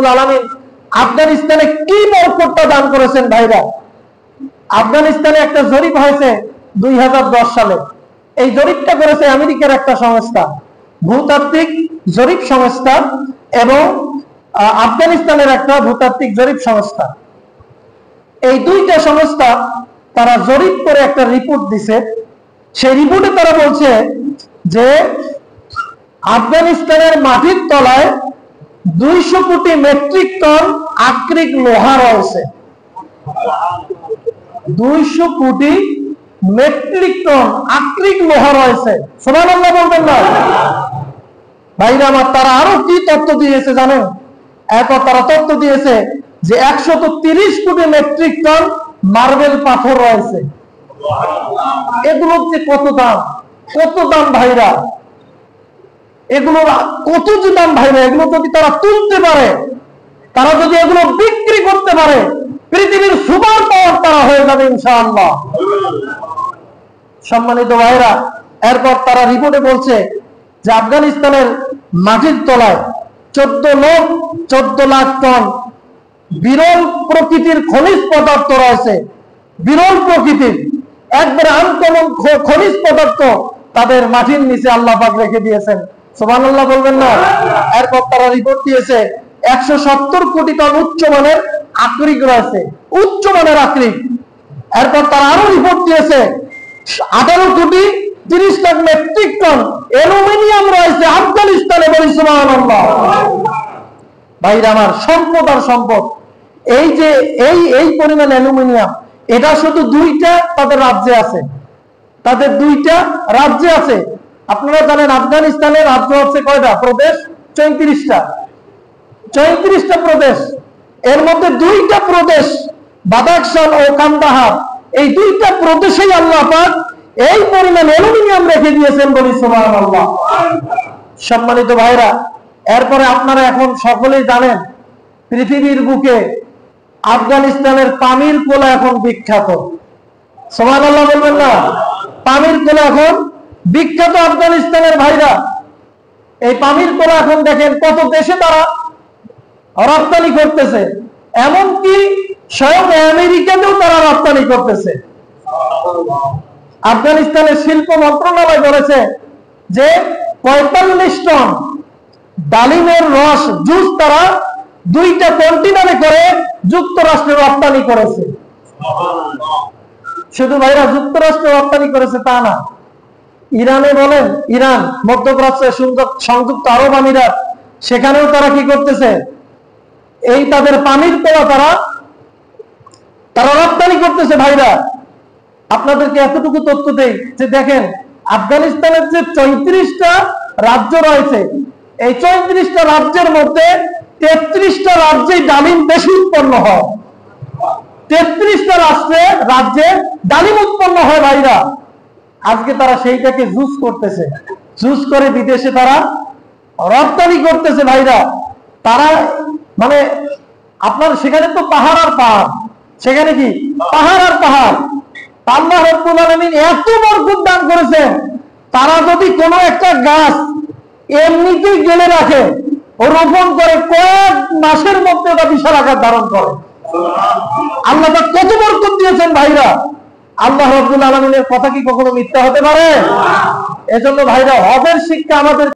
রব্বুল আলামিন আফগানিস্তানে কি বরকতটা দান করেছেন ভাইরা। আফগানিস্তানে একটা জরিপ হয়েছে 2010 সালে। এই জরিপটা করেছে আমেরিকার একটা সংস্থা, ভূতাত্ত্বিক জরিপ সংস্থা, এবং আফগানিস্তানের একটা ভূতাত্ত্বিক জরিপ সংস্থা। এই দুইটা সংস্থা তারা জরিপ করে একটা রিপোর্ট দিছে। সেই রিপোর্টে তারা বলছে যে আফগানিস্তানের মাটির তলায় 200 কোটি মেট্রিক টন আকরিক লোহা রয়েছে। 200 কোটি মেট্রিক টন আকরিক লোহা রয়েছে। সুবহানাল্লাহ বলবেন না ভাইরা আমার। তারা আরো কি তথ্য দিয়েছে জানেন? এরপর তারা তথ্য দিয়েছে যে 130 কোটি মেট্রিক টন মার্বেল পাথর রয়েছে। এগুলো যে কত দাম, কত দাম ভাইরা, এগুলোর কত যে দাম ভাইরা। এগুলো যদি তারা তুলতে পারে, তারা যদি এগুলো বিক্রি করতে পারে, পৃথিবীর সুপার পাওয়ার তারা হয়ে যাবে ইনশাআল্লাহ। সম্মানিত ভাইরা, এরপর তারা রিপোর্টে বলছে যে আফগানিস্তানের মাটির তলায় 14 লাখ টন বিরল প্রকৃতির খনিজ পদার্থ রয়েছে। বিরল প্রকৃতির একবারে আনকমন খনিজ পদার্থ তাদের মাটির নিচে আল্লাহ পাক রেখে দিয়েছেন। সুবহানাল্লাহ বলবেন না। এরপর তারা রিপোর্ট দিয়েছে 170 কোটি টন উচ্চমানের আকরিক রয়েছে, উচ্চমানের আকরিক। এরপর তারা আরো রিপোর্ট দিয়েছে 18 কোটি 30 লাখ মেট্রিক টন অ্যালুমিনিয়াম রয়েছে আফগানিস্তানে। বলি সুবহানাল্লাহ। ভাইরা আমার, সম্পদ আর সম্পদ। এই যে এই পরিমাণ অ্যালুমিনিয়াম, এটা শুধু দুইটা তাদের রাজ্যে আছে। তাদের দুইটা রাজ্যে আছে। আপনারা জানেন আফগানিস্তানের রাজ্য হচ্ছে কয়টা? প্রদেশ 34টা। 34টা প্রদেশ। এর মধ্যে দুইটা প্রদেশ, বাদাখশান ও কান্দাহার, এই দুইটা প্রদেশেই আল্লাহ পাক এই পরিমাণ অ্যালুমিনিয়াম রেখে দিয়েছেন। বলি সুবহানাল্লাহ। সম্মানিত ভাইরা, এরপরে আপনারা এখন সকলেই জানেন পৃথিবীর বুকে আফগানিস্তানের পামির কোলা এখন বিখ্যাত। সুবহানাল্লাহ বলবেন না। পামির কোলা এখন বিখ্যাত আফগানিস্তানের ভাইরা। এই পামির কোলা এখন দেখেন কত দেশে তারা রপ্তানি করতেছে, এমনকি স্বয়ং আমেরিকাতেও তারা রপ্তানি করতেছে। আফগানিস্তানের শিল্প মন্ত্রণালয় বলেছে যে 45 টন ডালিমের রস জুস তারা 2টা কন্টেনারে করে যুক্তরাষ্ট্রে রপ্তানি করেছে। শুধু ভাইরা যুক্তরাষ্ট্রে রপ্তানি করেছে তা না, ইরানে বলেন, ইরান, মধ্যপ্রাচ্যের সংযুক্ত আরব আমিরাত, সেখানেও তারা কি করতেছে? এই তাদের পানির কোলা তারা রপ্তানি করতেছে। ভাইরা, আপনাদেরকে এতটুকু তথ্য দেই যে দেখেন আফগানিস্তানের যে 34টা রাজ্য রয়েছে, এই 34টা রাজ্যের মধ্যে 33টা রাজ্যে ডালিম বেশি উৎপন্ন হয়। 33টা রাজ্যে ডালিম উৎপন্ন হয় ভাইরা। আজকে তারা সেইটাকে জুস করতেছে, জুস করে বিদেশে তারা রপ্তানি করতেছে। ভাইরা, তারা মানে আপনার সেখানে তো পাহাড় আর পাহাড়, সেখানে কি পাহাড় আর পাহাড়। আল্লাহ রাব্বুল আলামিন এত বরকত দান করেছেন, তারা যদি কোনো একটা গাছ এমনিতেই গেলে রাখে ও রোপণ করে, কয়েক মাসের মধ্যে ওটা বিশাল আকার ধারণ করে। আল্লাহ কত বরকত দিয়েছেন ভাইরা। আল্লাহ রাব্বুল আলামিনের কথা কি কখনো মিথ্যা হতে পারে? এজন্য ভাইরা, হজের শিক্ষা আমাদের